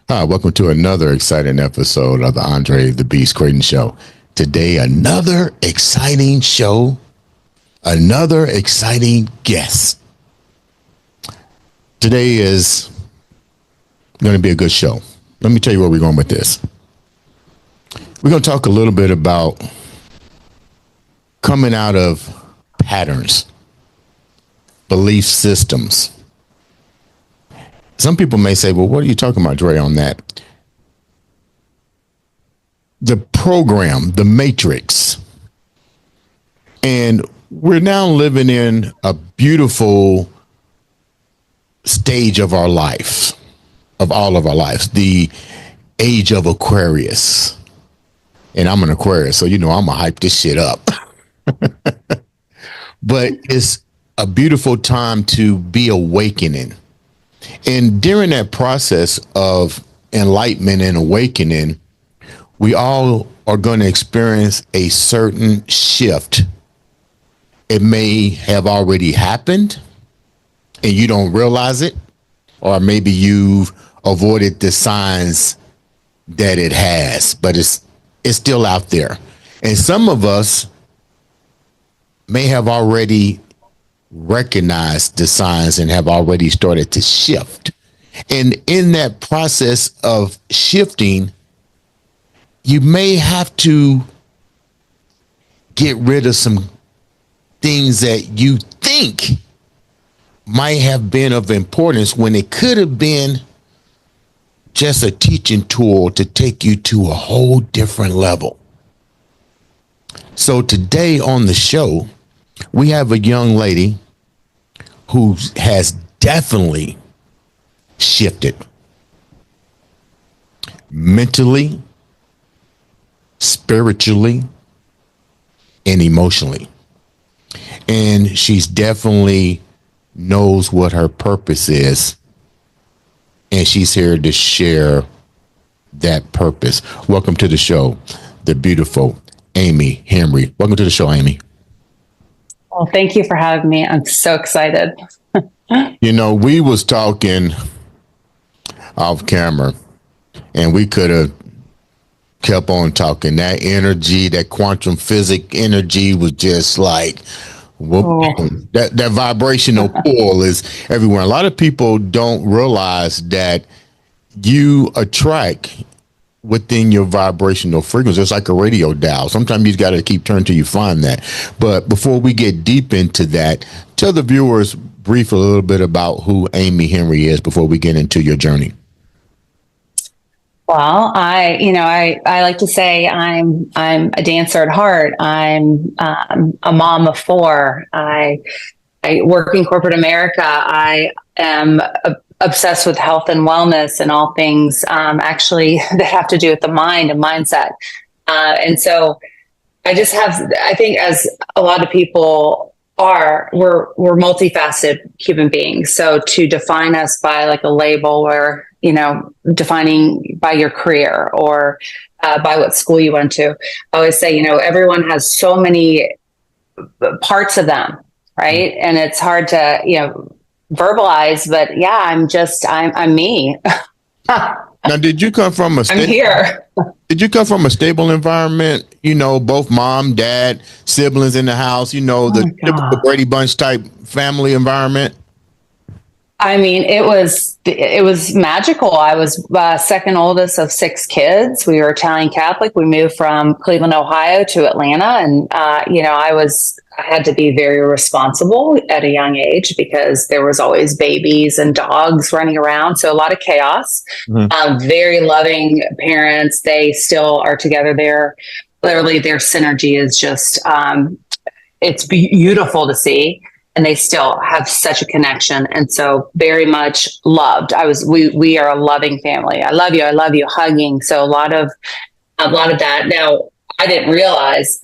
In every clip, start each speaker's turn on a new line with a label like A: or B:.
A: Hi, welcome to another exciting episode of the Andre The Beast Crayton Show. Today, another exciting show, another exciting guest. Today is going to be a good show. Let me tell you where we're going with this. We're going to talk a little bit about coming out of patterns, belief systems. Some people may say, well, what are you talking about, Dre, on that? The program, the matrix. And we're now living in a beautiful stage of our life, of all of our lives, the age of Aquarius. And I'm an Aquarius, so I'm going to hype this shit up. But it's a beautiful time to be awakening. And during that process of enlightenment and awakening, we all are going to experience a certain shift. It may have already happened and you don't realize it, or maybe you've avoided the signs that it has, but it's still out there. And some of us may have already recognize the signs and have already started to shift. And in that process of shifting, you may have to get rid of some things that you think might have been of importance when it could have been just a teaching tool to take you to a whole different level. So today on the show, we have a young lady who has definitely shifted mentally, spiritually, and emotionally. And she's definitely knows what her purpose is. And she's here to share that purpose. Welcome to the show, the beautiful Amy Henry. Welcome to the show, Amy.
B: Well, thank you for having me. I'm so excited.
A: We was talking off camera and we could have kept on talking. That energy, that quantum physics energy was just like, that vibrational pull is everywhere. A lot of people don't realize that you attract within your vibrational frequency. It's like a radio dial. Sometimes you got to keep turning till you find that. But before we get deep into that, tell the viewers briefly a little bit about who Amy Henry is before we get into your journey.
B: Well, I like to say I'm a dancer at heart. I'm a mom of four. I work in corporate America. I am obsessed with health and wellness and all things actually that have to do with the mind and mindset. And so I think as a lot of people are, we're multifaceted human beings. So to define us by like a label or, defining by your career or by what school you went to, I always say, everyone has so many parts of them, right? And it's hard to, verbalize, but yeah, I'm me.
A: Now, did you come from
B: I'm here.
A: Did you come from a stable environment? Both mom, dad, siblings in the house, the typical Brady Bunch type family environment?
B: I mean, it was magical. I was second oldest of six kids. We were Italian Catholic. We moved from Cleveland, Ohio to Atlanta. And, I had to be very responsible at a young age because there was always babies and dogs running around. So a lot of chaos. Mm-hmm. Very loving parents. They still are together there. Literally, their synergy is just, it's beautiful to see. And they still have such a connection. And so very much loved. We are a loving family. I love you, hugging. So a lot of that. Now, I didn't realize,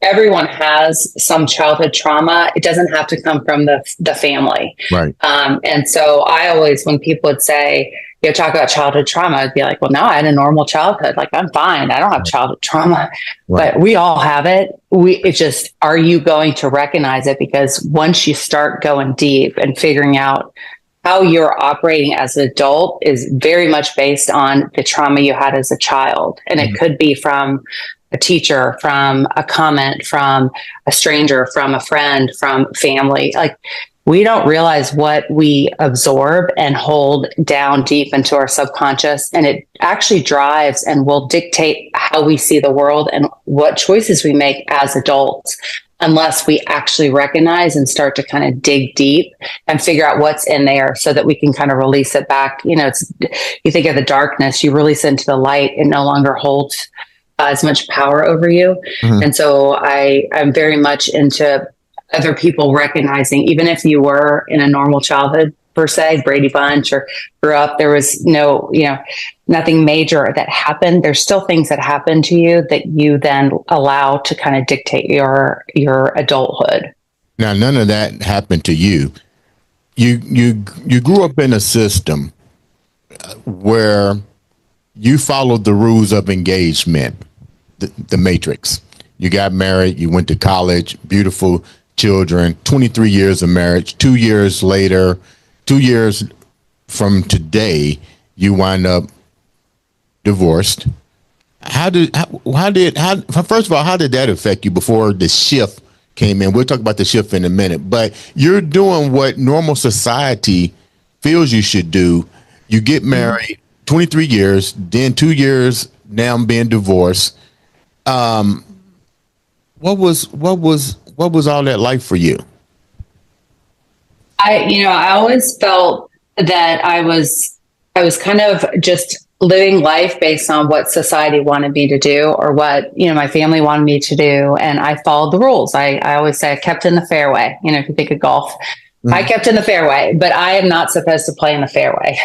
B: everyone has some childhood trauma. It doesn't have to come from the family.
A: Right.
B: And so I always, when people would say, talk about childhood trauma, I'd be like, well, no, I had a normal childhood. Like, I'm fine. I don't have childhood trauma,
A: Right.
B: but we all have it. It's just, are you going to recognize it? Because once you start going deep and figuring out how you're operating as an adult is very much based on the trauma you had as a child. And it could be from a teacher, from a comment, from a stranger, from a friend, from family. Like, we don't realize what we absorb and hold down deep into our subconscious. And it actually drives and will dictate how we see the world and what choices we make as adults, unless we actually recognize and start to kind of dig deep and figure out what's in there so that we can kind of release it back. You think of the darkness, you release it into the light, it no longer holds as much power over you. Mm-hmm. And so I'm very much into other people recognizing, even if you were in a normal childhood, per se, Brady Bunch, or grew up, there was nothing major that happened. There's still things that happen to you that you then allow to kind of dictate your adulthood.
A: Now, none of that happened to you. You grew up in a system where you followed the rules of engagement, the matrix. You got married, you went to college, beautiful children, 23 years of marriage. 2 years later, 2 years from today, you wind up divorced. First of all, how did that affect you before the shift came in? We'll talk about the shift in a minute, but you're doing what normal society feels you should do. You get married, 23 years, then 2 years now being divorced. What was all that like for you?
B: I always felt that I was kind of just living life based on what society wanted me to do, or what, my family wanted me to do. And I followed the rules. I always say I kept in the fairway. If you think of golf, I kept in the fairway, but I am not supposed to play in the fairway.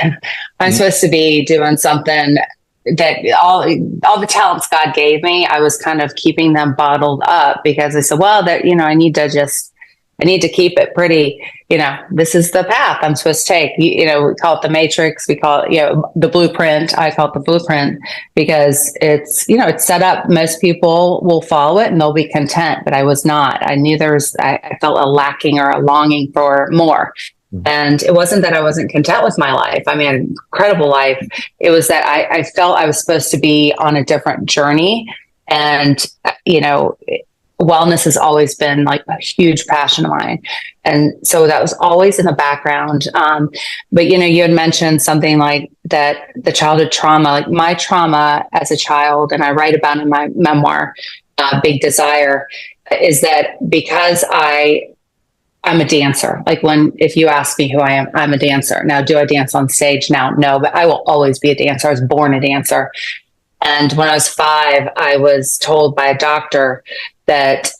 B: I'm supposed to be doing something that all the talents God gave me, I was kind of keeping them bottled up, because I said, well, that, I need to keep it pretty, this is the path I'm supposed to take. We call it the matrix. We call it, the blueprint. I call it the blueprint because it's, it's set up. Most people will follow it and they'll be content, but I was not. I knew I felt a lacking or a longing for more. And it wasn't that I wasn't content with my life. I mean, an incredible life. It was that I felt I was supposed to be on a different journey. And, wellness has always been like a huge passion of mine. And so that was always in the background. But, you had mentioned something like that, the childhood trauma, like my trauma as a child, and I write about in my memoir, Big Desire, is that because I'm a dancer. Like if you ask me who I am, I'm a dancer. Now, do I dance on stage now? No, but I will always be a dancer. I was born a dancer. And when I was 5, I was told by a doctor that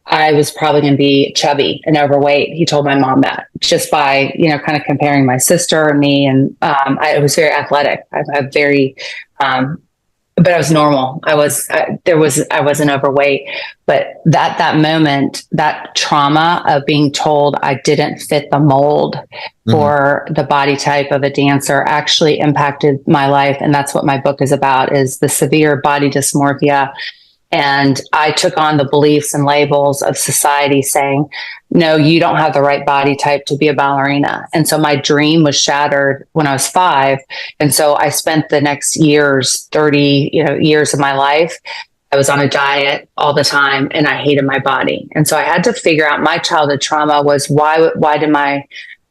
B: I was probably going to be chubby and overweight. He told my mom that just by, kind of comparing my sister and me. And I was very athletic. I'm very, but I was normal. I wasn't overweight, but that moment, that trauma of being told I didn't fit the mold for the body type of a dancer actually impacted my life. And that's what my book is about, is the severe body dysmorphia. And I took on the beliefs and labels of society saying, no, you don't have the right body type to be a ballerina. And so my dream was shattered when I was 5. And so I spent the next 30 years of my life, I was on a diet all the time and I hated my body. And so I had to figure out, my childhood trauma was why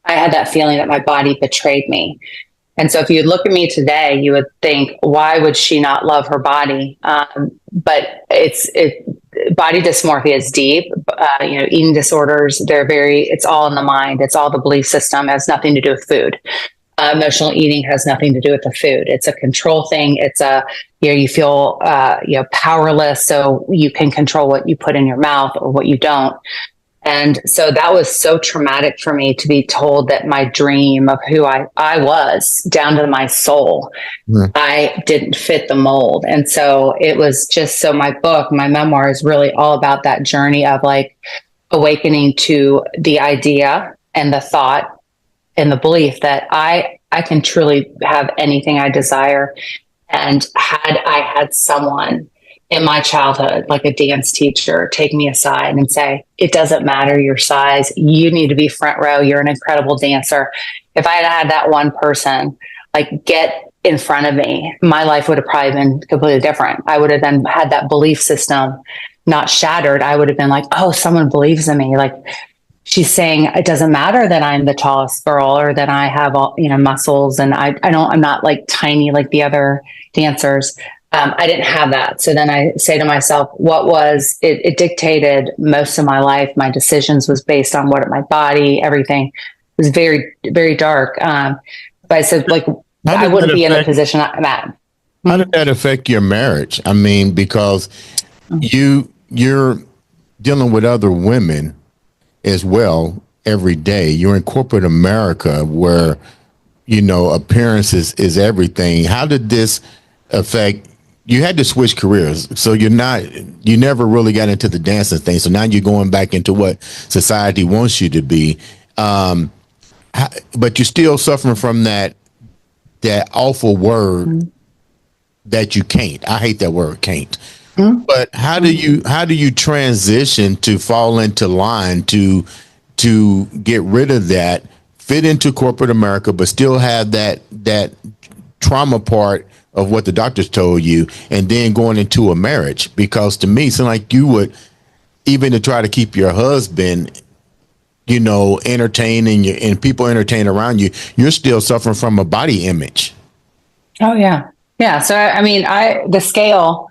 B: I had that feeling that my body betrayed me. And so if you look at me today, you would think, why would she not love her body? But body dysmorphia is deep. Eating disorders, it's all in the mind. It's all the belief system. It has nothing to do with food. Emotional eating has nothing to do with the food. It's a control thing. It's you feel, powerless. So you can control what you put in your mouth or what you don't. And so that was so traumatic for me to be told that my dream of who I was, down to my soul, I didn't fit the mold. And so it was just, so my book, my memoir, is really all about that journey of like awakening to the idea and the thought and the belief that I can truly have anything I desire. And had I had someone in my childhood, like a dance teacher, take me aside and say, it doesn't matter your size, you need to be front row, you're an incredible dancer. If I had that one person like get in front of me, my life would have probably been completely different. I would have then had that belief system not shattered. I would have been like, oh, someone believes in me. Like, she's saying it doesn't matter that I'm the tallest girl or that I have all, muscles, and I'm not like tiny like the other dancers. I didn't have that. So then I say to myself, what was it? It dictated most of my life. My decisions was based on my body, everything was very, very dark. But I said, like, I wouldn't be in the position I'm at.
A: How did that affect your marriage? I mean, because you're dealing with other women as well every day. You're in corporate America where, appearance is everything. How did this affect? You had to switch careers, so you never really got into the dancing thing. So now you're going back into what society wants you to be. But you're still suffering from that awful word that you can't. I hate that word, can't. But how do you transition to fall into line to get rid of that, fit into corporate America, but still have that trauma part of what the doctors told you, and then going into a marriage? Because to me, it seems like you would, even to try to keep your husband, entertaining you and people entertain around you, you're still suffering from a body image.
B: Oh yeah. Yeah. So, I mean, the scale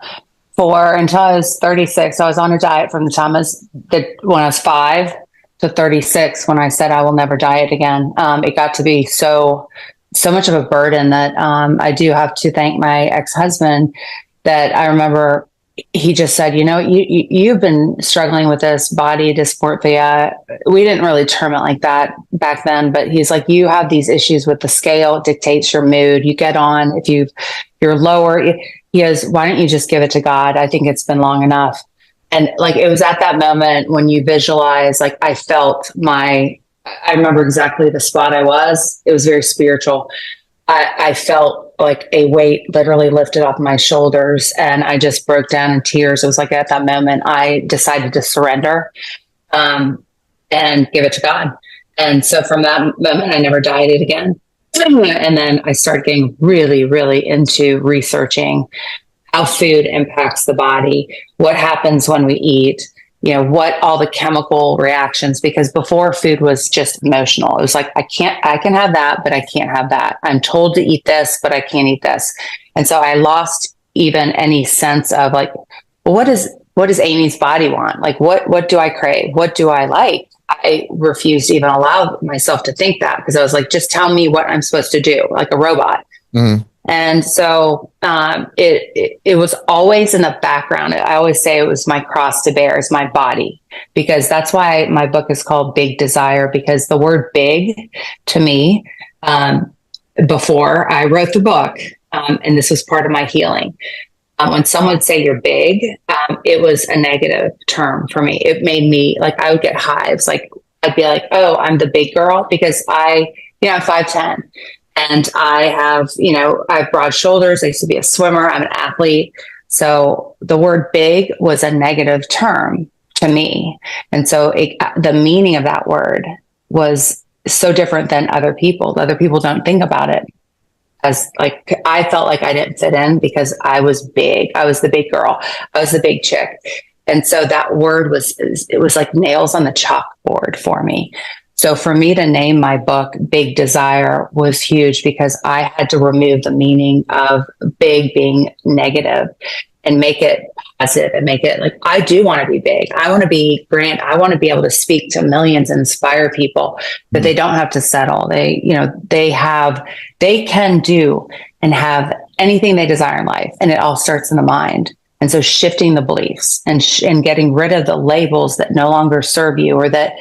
B: until I was 36, I was on a diet from the time when I was 5 to 36, when I said I will never diet again. It got to be so much of a burden that I do have to thank my ex-husband, that I remember he just said, you've been struggling with this body dysmorphia. We didn't really term it like that back then, but he's like, you have these issues with the scale. It dictates your mood. You get on, if you're lower. He goes, why don't you just give it to God? I think it's been long enough. And like, it was at that moment when you visualize, like, I remember exactly the spot I was. It was very spiritual. I felt like a weight literally lifted off my shoulders, and I just broke down in tears. It was like at that moment I decided to surrender and give it to God. And so from that moment, I never dieted again. And then I started getting really, really into researching how food impacts the body, what happens when we eat, what all the chemical reactions, because before, food was just emotional. It was like, I can have that, but I can't have that. I'm told to eat this, but I can't eat this. And so I lost even any sense of like, well, what does Amy's body want? Like, what do I crave? What do I like? I refused to even allow myself to think that, because I was like, just tell me what I'm supposed to do, like a robot. Mm-hmm. And so it was always in the background. I always say it was my cross to bear, is my body, because that's why my book is called Big Desire, because the word big to me, before I wrote the book, and this was part of my healing, when someone would say you're big, it was a negative term for me. It made me like, I would get hives. Like, I'd be like, oh, I'm the big girl, because I'm 5'10". And I have, I have broad shoulders. I used to be a swimmer. I'm an athlete. So the word big was a negative term to me. And so the meaning of that word was so different than other people. Other people don't think about it as like, I felt like I didn't fit in because I was big. I was the big girl. I was the big chick. And so that word was like nails on the chalkboard for me. So for me to name my book Big Desire was huge, because I had to remove the meaning of big being negative and make it positive and make it like, I do want to be big. I want to be grand. I want to be able to speak to millions and inspire people, that they don't have to settle. They can do and have anything they desire in life. And it all starts in the mind. And so shifting the beliefs and getting rid of the labels that no longer serve you or that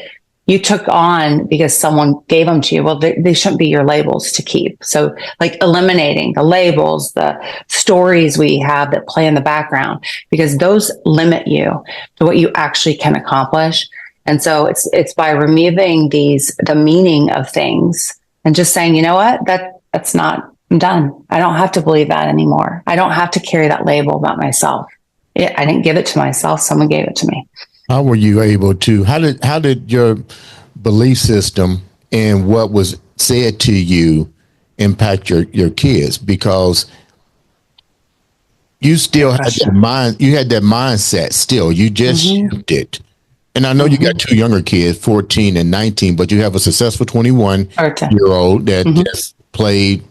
B: you took on because someone gave them to you. Well, they shouldn't be your labels to keep. So like eliminating the labels, the stories we have that play in the background, because those limit you to what you actually can accomplish. And so it's by removing the meaning of things and just saying, you know what, that's not, I'm done. I don't have to believe that anymore. I don't have to carry that label about myself. I didn't give it to myself. Someone gave it to me.
A: How were you able to, how did your belief system and what was said to you impact your kids? Because you still had that mindset still. You just shifted. And I know you got two younger kids, 14 and 19, but you have a successful 21-year-old that just played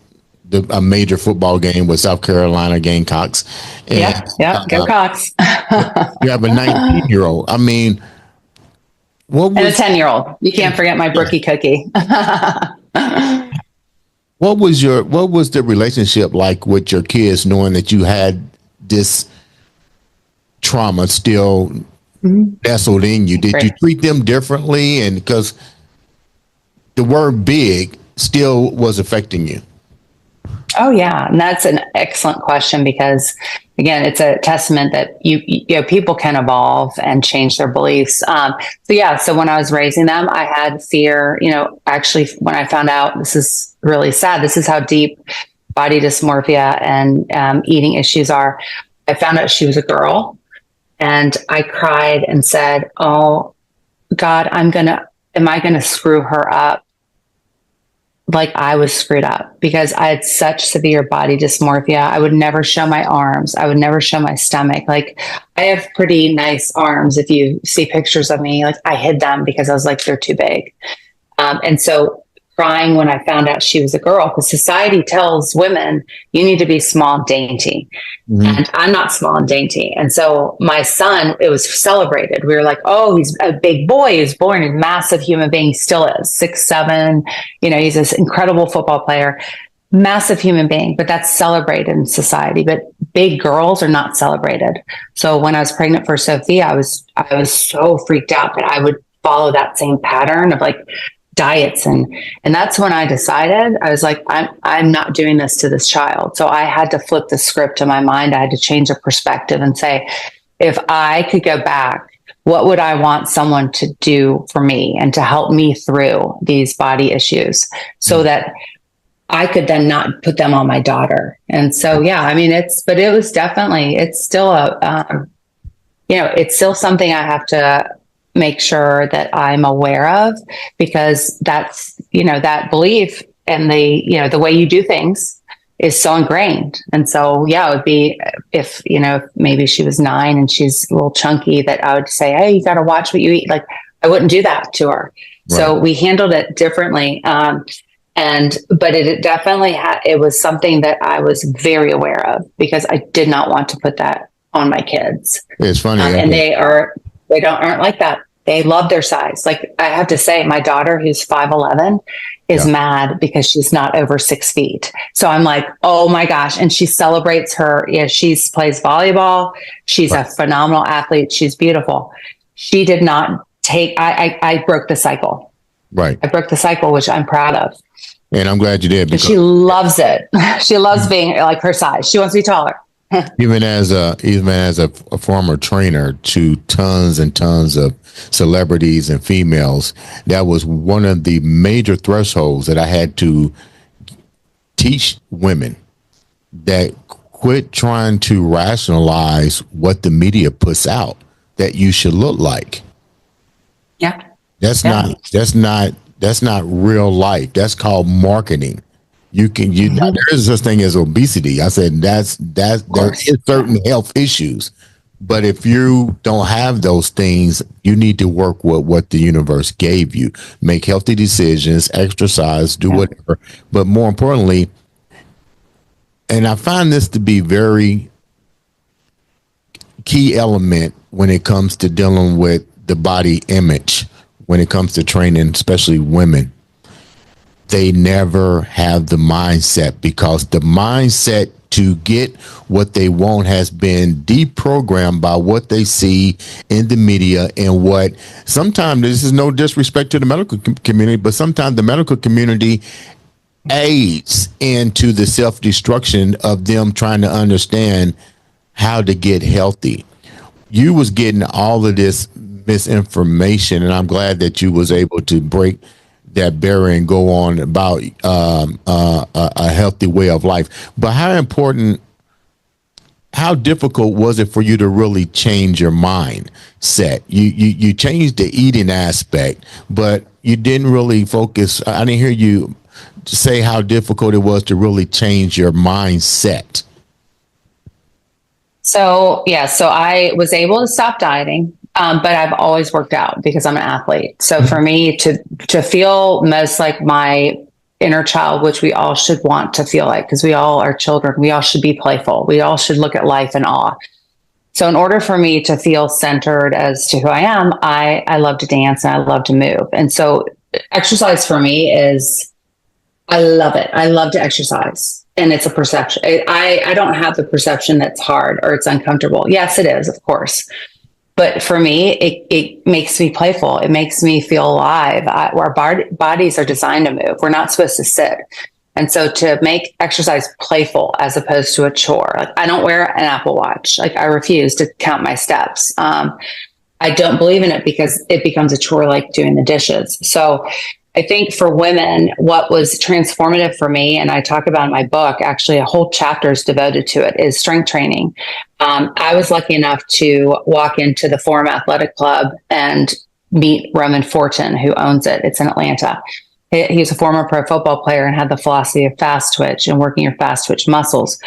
A: a major football game with South Carolina Gamecocks.
B: And, go Cox.
A: You have a 19-year-old. I mean,
B: and a 10-year-old. You can't forget my brookie cookie.
A: What was the relationship like with your kids, knowing that you had this trauma still nestled in you? Did you treat them differently? And because the word big still was affecting you.
B: Oh yeah. And that's an excellent question, because again, it's a testament that you know, people can evolve and change their beliefs. So when I was raising them, I had fear, you know, actually when I found out, this is really sad, this is how deep body dysmorphia and eating issues are. I found out she was a girl and I cried and said, oh God, am I going to screw her up like I was screwed up? Because I had such severe body dysmorphia. I would never show my arms. I would never show my stomach. Like, I have pretty nice arms. If you see pictures of me, like I hid them because I was like, they're too big. And so crying when I found out she was a girl, because society tells women you need to be small and dainty. And I'm not small and dainty. And so my son, it was celebrated. We were like, oh, he's a big boy. He was born a massive human being. He still is 6'7". You know, he's this incredible football player, massive human being, but that's celebrated in society. But big girls are not celebrated. So when I was pregnant for Sophia, I was so freaked out that I would follow that same pattern of like diets. And that's when I decided, I was like, I'm not doing this to this child. So I had to flip the script in my mind. I had to change the perspective and say, if I could go back, what would I want someone to do for me and to help me through these body issues so that I could then not put them on my daughter. And so, yeah, I mean, it's still it's still something I have to make sure that I'm aware of, because that's, you know, that belief and the way you do things is so ingrained. And so, yeah, it would be if maybe she was 9 and she's a little chunky, that I would say, hey, you got to watch what you eat. Like, I wouldn't do that to her. Right. So we handled it differently. But it definitely it was something that I was very aware of, because I did not want to put that on my kids.
A: It's funny.
B: And they aren't like that. They love their size. Like, I have to say, my daughter, who's 5'11", is mad because she's not over 6 feet. So I'm like, oh my gosh. And she celebrates her. Yeah, she plays volleyball. She's a phenomenal athlete. She's beautiful. She did not I broke the cycle.
A: Right.
B: I broke the cycle, which I'm proud of.
A: And I'm glad you did.
B: Because she loves it. She loves being like her size. She wants to be taller.
A: Even as a former trainer to tons and tons of celebrities and females, that was one of the major thresholds that I had to teach women, that quit trying to rationalize what the media puts out that you should look like.
B: Yeah.
A: That's not real life. That's called marketing. There is such thing as obesity. I said there is certain health issues, but if you don't have those things, you need to work with what the universe gave you. Make healthy decisions, exercise, do whatever. But more importantly, and I find this to be very key element when it comes to dealing with the body image, when it comes to training, especially women. They never have the mindset, because the mindset to get what they want has been deprogrammed by what they see in the media, and what sometimes, this is no disrespect to the medical community, but sometimes the medical community aids into the self-destruction of them trying to understand how to get healthy. You was getting all of this misinformation, and I'm glad that you was able to break that barrier and go on about a healthy way of life. But how difficult was it for you to really change your mindset? You changed the eating aspect, but you didn't really focus. I didn't hear you say how difficult it was to really change your mindset.
B: So I was able to stop dieting, but I've always worked out because I'm an athlete. So for me to feel most like my inner child, which we all should want to feel like, because we all are children, we all should be playful. We all should look at life in awe. So in order for me to feel centered as to who I am, I love to dance and I love to move. And so exercise for me is, I love it. I love to exercise. And it's a perception. I don't have the perception that's hard or it's uncomfortable. Yes, it is, of course. But for me, it makes me playful. It makes me feel alive. Our bodies are designed to move. We're not supposed to sit. And so to make exercise playful as opposed to a chore, like I don't wear an Apple Watch. Like I refuse to count my steps. I don't believe in it because it becomes a chore like doing the dishes. So I think for women, what was transformative for me, and I talk about in my book, actually a whole chapter is devoted to it, is strength training. I was lucky enough to walk into the Forum Athletic Club and meet Roman Fortin, who owns it. It's in Atlanta. He's a former pro football player and had the philosophy of fast twitch and working your fast twitch muscles.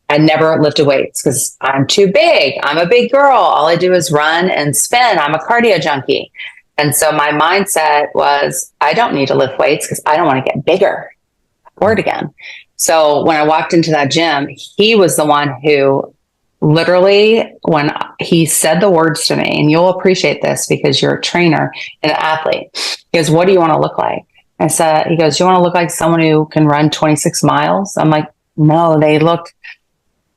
B: I never lifted weights because I'm too big. I'm a big girl. All I do is run and spin. I'm a cardio junkie. And so my mindset was, I don't need to lift weights because I don't want to get bigger. Word again. So when I walked into that gym, he was the one who literally, when he said the words to me, and you'll appreciate this because you're a trainer and an athlete, he goes, what do you want to look like? He goes, you want to look like someone who can run 26 miles? I'm like, no, they look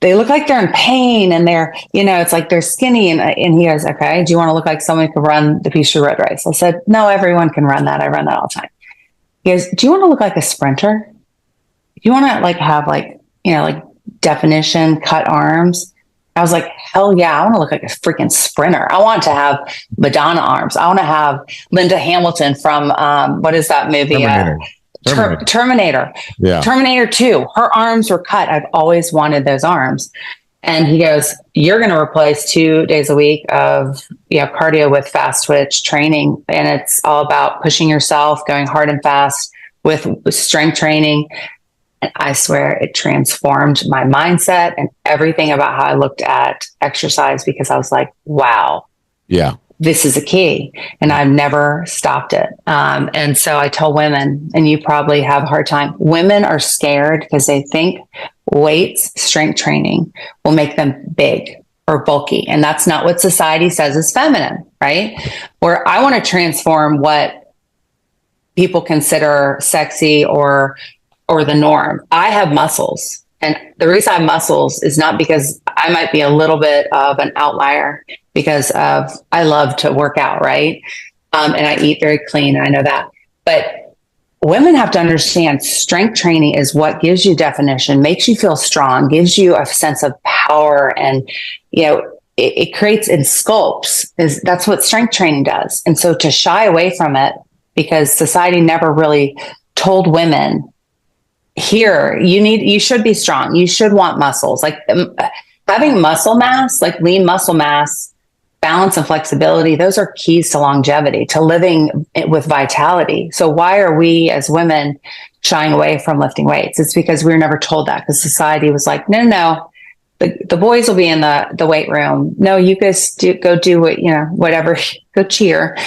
B: like they're in pain and they're, it's like they're skinny. And he goes, okay, do you want to look like someone who can run the Peachtree Road Race? I said, no, everyone can run that. I run that all the time. He goes, do you want to look like a sprinter? Do you want to have definition, cut arms? I was like, hell yeah, I want to look like a freaking sprinter. I want to have Madonna arms. I want to have Linda Hamilton from, what is that movie? Terminator. Yeah. Terminator 2. Her arms were cut. I've always wanted those arms. And he goes, you're going to replace 2 days a week of cardio with fast twitch training. And it's all about pushing yourself, going hard and fast with strength training. And I swear it transformed my mindset and everything about how I looked at exercise, because I was like, wow. Yeah. This is a key, and I've never stopped it. And so I tell women, and you probably have a hard time, women are scared because they think weights, strength training will make them big or bulky. And that's not what society says is feminine, right? Where I want to transform what people consider sexy or the norm. I have muscles. And the reason I have muscles is not because I might be a little bit of an outlier, because I love to work out, right? And I eat very clean, and I know that. But women have to understand strength training is what gives you definition, makes you feel strong, gives you a sense of power, and it creates and sculpts. That's what strength training does. And so to shy away from it, because society never really told women, here, you should be strong. You should want muscles. Like having muscle mass, like lean muscle mass, balance and flexibility, those are keys to longevity, to living with vitality. So why are we as women shying away from lifting weights? It's because we were never told that, because society was like, no. The boys will be in the weight room. No, you guys go do what, whatever, go cheer,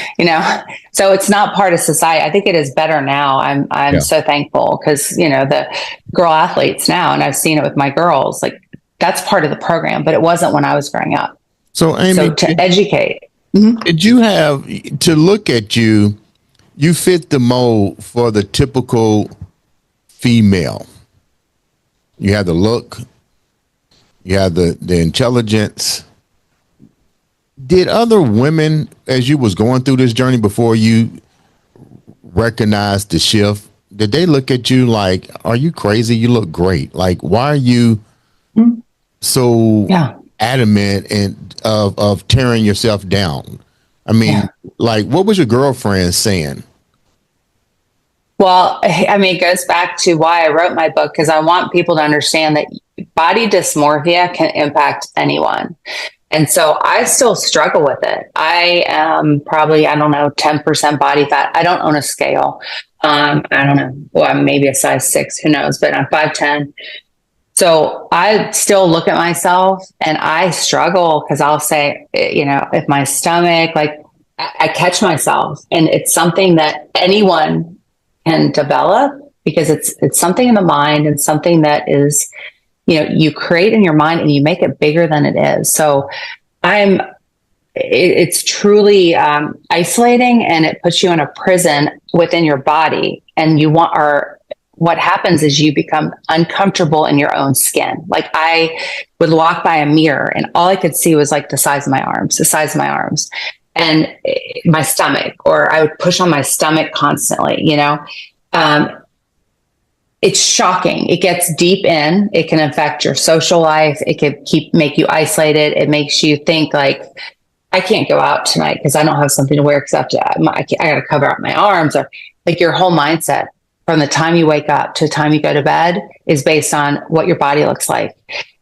B: So it's not part of society. I think it is better now. I'm so thankful because, the girl athletes now, and I've seen it with my girls, like that's part of the program, but it wasn't when I was growing up.
A: So Amy,
B: to educate.
A: Did you have to look at you fit the mold for the typical female? You had the look, You have the intelligence. Did other women, as you was going through this journey before you recognized the shift, did they look at you like, are you crazy? You look great. Like, why are you so
B: Yeah.
A: adamant and of tearing yourself down? I mean,
B: Yeah.
A: like, what was your girlfriend saying?
B: Well, I mean, it goes back to why I wrote my book, because I want people to understand that body dysmorphia can impact anyone. And so I still struggle with it. I am probably, I don't know, 10% body fat. I don't own a scale. I don't know. Well, I'm maybe a size 6, who knows, but I'm 5'10". So I still look at myself and I struggle because I'll say, if my stomach, like I catch myself, and it's something that anyone can develop, because it's something in the mind and something that is, you create in your mind and you make it bigger than it is. So it's truly isolating, and it puts you in a prison within your body. And what happens is you become uncomfortable in your own skin. Like I would walk by a mirror and all I could see was like the size of my arms and my stomach, or I would push on my stomach constantly, it's shocking. It gets deep in. It can affect your social life. It could make you isolated. It makes you think like, I can't go out tonight because I don't have something to wear, except I got to cover up my arms. Or like your whole mindset from the time you wake up to the time you go to bed is based on what your body looks like.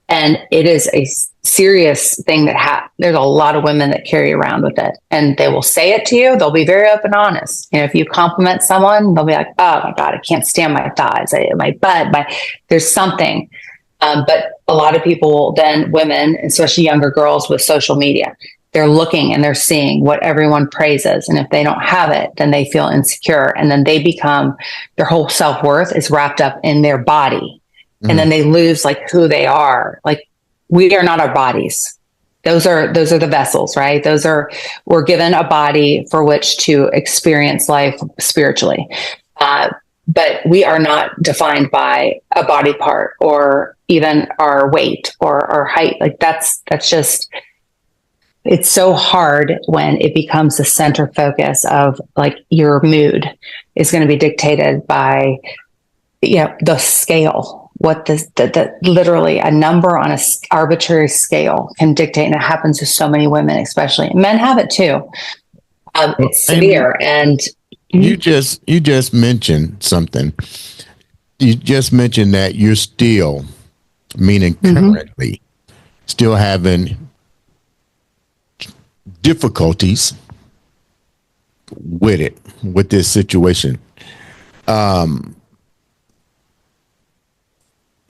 B: And it is a serious thing there's a lot of women that carry around with it, and they will say it to you. They'll be very open and honest. If you compliment someone, they'll be like, oh my God, I can't stand my thighs, my butt, there's something. But a lot of people then, women, especially younger girls with social media, they're looking and they're seeing what everyone praises. And if they don't have it, then they feel insecure. And then their whole self-worth is wrapped up in their body. And then they lose like who they are. Like, we are not our bodies. Those are the vessels, right? We're given a body for which to experience life spiritually. But we are not defined by a body part or even our weight or our height. Like that's just, it's so hard when it becomes the center focus of like your mood is going to be dictated by, the scale. What the literally a number on a arbitrary scale can dictate. And it happens to so many women, especially. Men have it too. It's severe. And
A: you just mentioned something. You just mentioned that you're still, meaning currently, still having difficulties with this situation.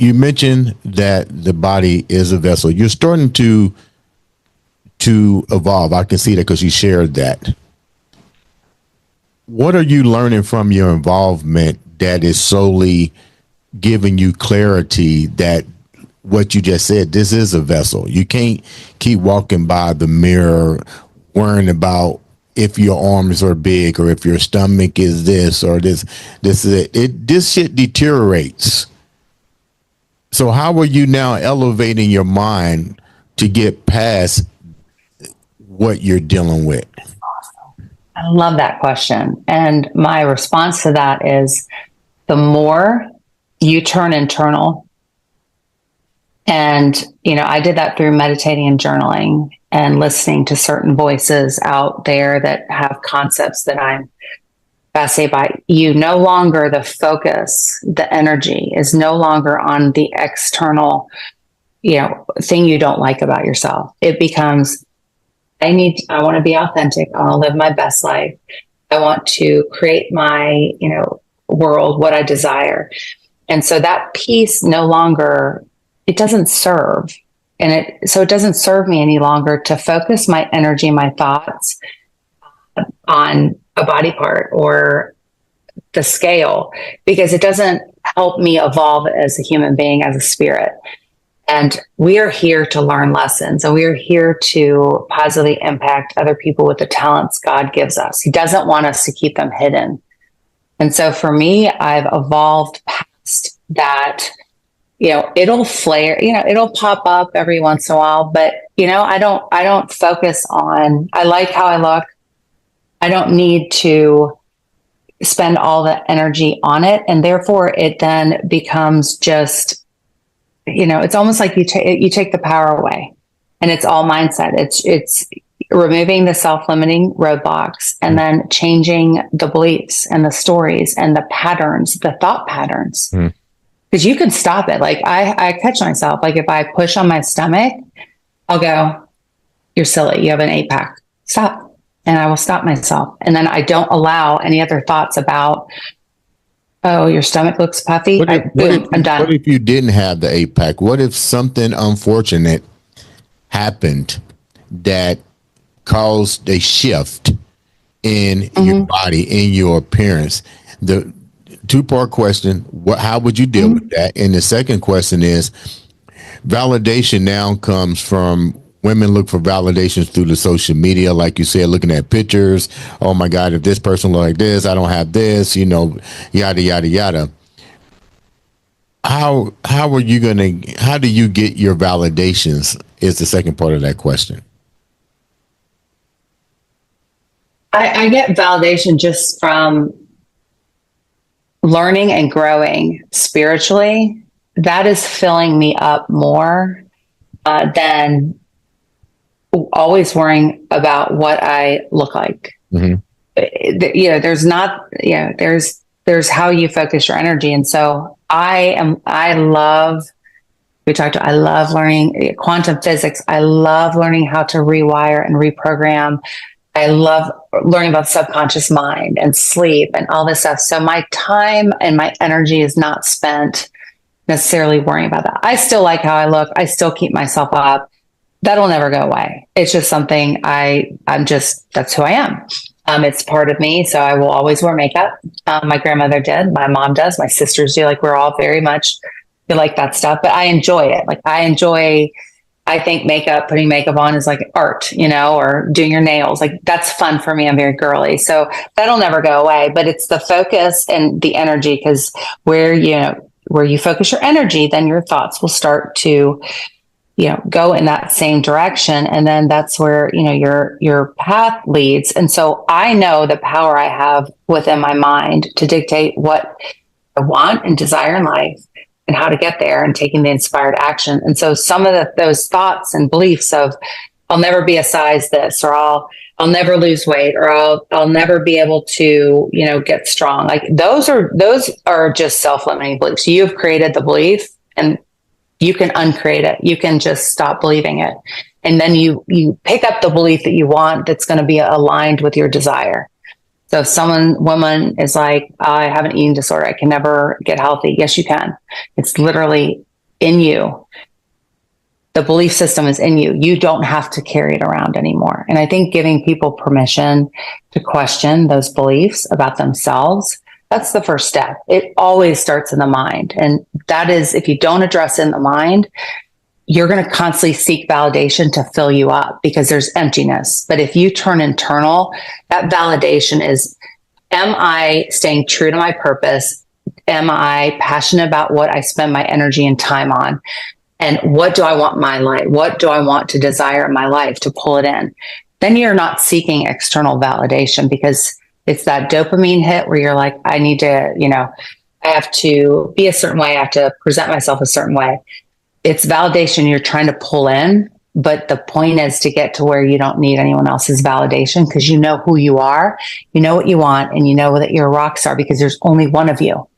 A: You mentioned that the body is a vessel. You're starting to evolve. I can see that because you shared that. What are you learning from your involvement that is solely giving you clarity that what you just said, this is a vessel? You can't keep walking by the mirror worrying about if your arms are big or if your stomach is this or this is it. This shit deteriorates. So how are you now elevating your mind to get past what you're dealing with?
B: I love that question. And my response to that is, the more you turn internal, and, I did that through meditating and journaling and listening to certain voices out there that have concepts that I'm fascinated by. You no longer, the focus, the energy is no longer on the external, thing you don't like about yourself. It becomes, I want to be authentic. I want to live my best life. I want to create my, world, what I desire. And so that piece no longer, it doesn't serve. So it doesn't serve me any longer to focus my energy, my thoughts on a body part or the scale, because it doesn't help me evolve as a human being, as a spirit. And we are here to learn lessons, and we are here to positively impact other people with the talents God gives us. He doesn't want us to keep them hidden. And so for me, I've evolved past that it'll flare, it'll pop up every once in a while, but I don't focus on, I like how I look. I don't need to spend all the energy on it. And therefore it then becomes just, it's almost like you take the power away, and it's all mindset. It's removing the self-limiting roadblocks and then changing the beliefs and the stories and the patterns, the thought patterns. Because you can stop it. Like I catch myself, like if I push on my stomach, I'll go, "You're silly. You have an 8-pack. Stop." And I will stop myself. And then I don't allow any other thoughts about, "Oh, your stomach looks puffy." I'm done.
A: What if you didn't have the 8-pack? What if something unfortunate happened that caused a shift in your body, in your appearance? The two-part question: how would you deal with that? And the second question is, validation now comes from women look for validations through the social media, like you said, looking at pictures. Oh my God, if this person look like this, I don't have this, yada, yada, yada. How do you get your validations is the second part of that question.
B: I get validation just from learning and growing spiritually. That is filling me up more than always worrying about what I look like. There's not, there's how you focus your energy. And so I love learning quantum physics. I love learning how to rewire and reprogram. I love learning about the subconscious mind and sleep and all this stuff. So my time and my energy is not spent necessarily worrying about that. I still like how I look. I still keep myself up. That'll never go away. It's just something that's who I am. It's part of me. So I will always wear makeup. My grandmother did. My mom does. My sisters do. Like, we're all very much like that stuff, but I enjoy it. Like I think putting makeup on is like art, or doing your nails. Like, that's fun for me. I'm very girly. So that'll never go away, but it's the focus and the energy, because where you focus your energy, then your thoughts will start to go in that same direction. And then that's where, your path leads. And so I know the power I have within my mind to dictate what I want and desire in life and how to get there, and taking the inspired action. And so some of those thoughts and beliefs of, I'll never be a size this, or I'll never lose weight, or I'll never be able to, get strong. Like, those are just self-limiting beliefs. You've created the belief, and you can uncreate it. You can just stop believing it. And then you pick up the belief that you want, that's going to be aligned with your desire. So if woman is like, I have an eating disorder, I can never get healthy. Yes, you can. It's literally in you. The belief system is in you. You don't have to carry it around anymore. And I think giving people permission to question those beliefs about themselves, that's the first step. It always starts in the mind. And that is, if you don't address it in the mind, you're going to constantly seek validation to fill you up, because there's emptiness. But if you turn internal, that validation is, am I staying true to my purpose? Am I passionate about what I spend my energy and time on? And what do I want in my life? What do I want to desire in my life to pull it in? Then you're not seeking external validation, because it's that dopamine hit where you're like, I need to, I have to be a certain way. I have to present myself a certain way. It's validation you're trying to pull in. But the point is to get to where you don't need anyone else's validation, because you know who you are, you know what you want, and you know that you're a rock star, because there's only one of you.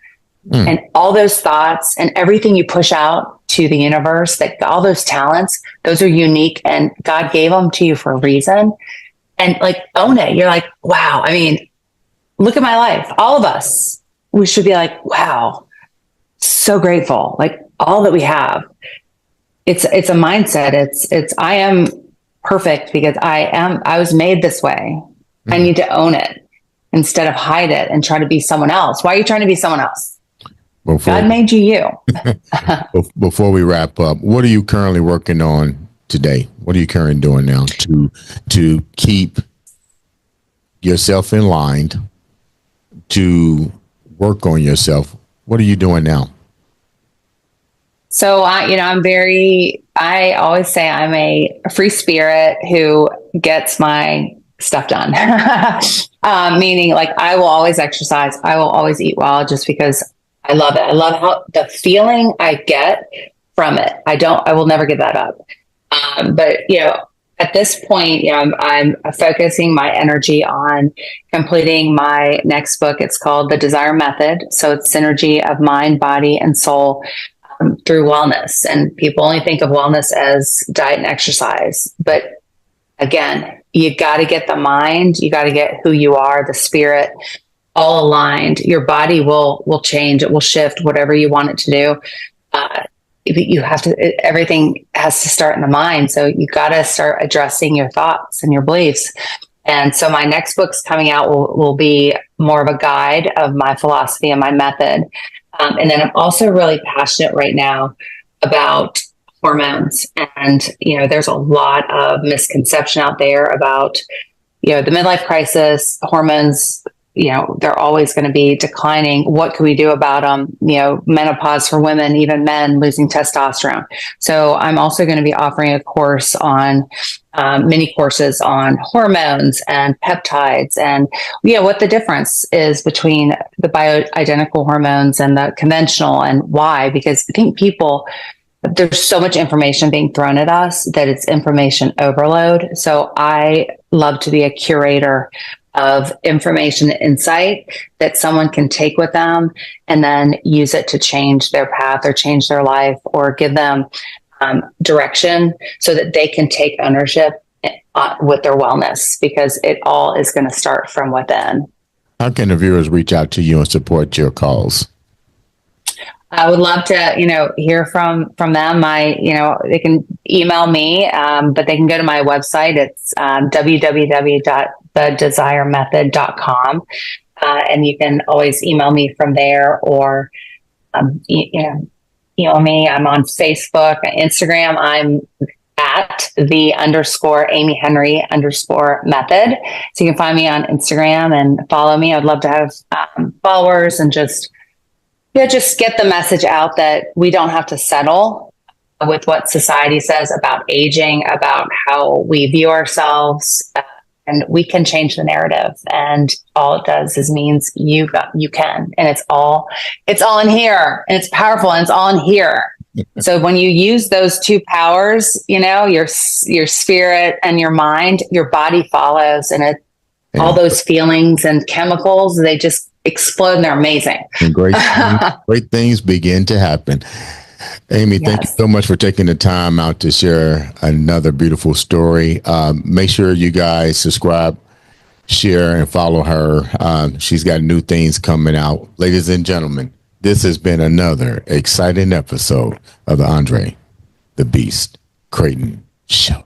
B: And all those thoughts and everything you push out to the universe, that all those talents, those are unique, and God gave them to you for a reason. And like, own it. You're like, wow. I mean, look at my life. All of us, we should be like, wow, so grateful. Like, all that we have. It's a mindset. It's I am perfect because I was made this way. I need to own it instead of hide it and try to be someone else. Why are you trying to be someone else? God made you.
A: Before we wrap up, what are you currently working on today? What are you currently doing now to keep yourself in line, to work on yourself? What are you doing now?
B: So I always say I'm a free spirit who gets my stuff done. Meaning like I will always exercise. I will always eat well just because I love it. I love how the feeling I get from it. I will never give that up. But at this point, I'm focusing my energy on completing my next book. It's called The Desire Method. So it's synergy of mind, body, and soul through wellness. And people only think of wellness as diet and exercise. But again, you got to get the mind, you got to get who you are, the spirit, all aligned. Your body will change, it will shift, whatever you want it to do. You have to, everything has to start in the mind. So you got to start addressing your thoughts and your beliefs. And so my next book's coming out will be more of a guide of my philosophy and my method. And then I'm also really passionate right now about hormones. And, there's a lot of misconception out there about, the midlife crisis, hormones, they're always going to be declining. What can we do about them? Menopause for women, even men losing testosterone. So I'm also going to be offering a course on mini courses on hormones and peptides and what the difference is between the bioidentical hormones and the conventional and why, because I think there's so much information being thrown at us that it's information overload. So I love to be a curator of information and insight that someone can take with them and then use it to change their path or change their life or give them direction so that they can take ownership with their wellness, because it all is going to start from within.
A: How can the viewers reach out to you and support your cause?
B: I would love to, hear from them. They can email me, but they can go to my website. It's www.thedesiremethod.com. And you can always email me from there or, email me. I'm on Facebook, Instagram. I'm at _Amy Henry _method. So you can find me on Instagram and follow me. I'd love to have followers and just get the message out that we don't have to settle with what society says about aging, about how we view ourselves, and we can change the narrative. And all it does is means you can, and it's all in here, and it's powerful, and it's all in here. So when you use those two powers, your spirit and your mind, your body follows, and all those feelings and chemicals, they just explode and they're amazing.
A: And great things begin to happen. Amy, thank you so much for taking the time out to share another beautiful story. Make sure you guys subscribe, share, and follow her. She's got new things coming out. Ladies and gentlemen, this has been another exciting episode of the Andre the Beast Crayton Show.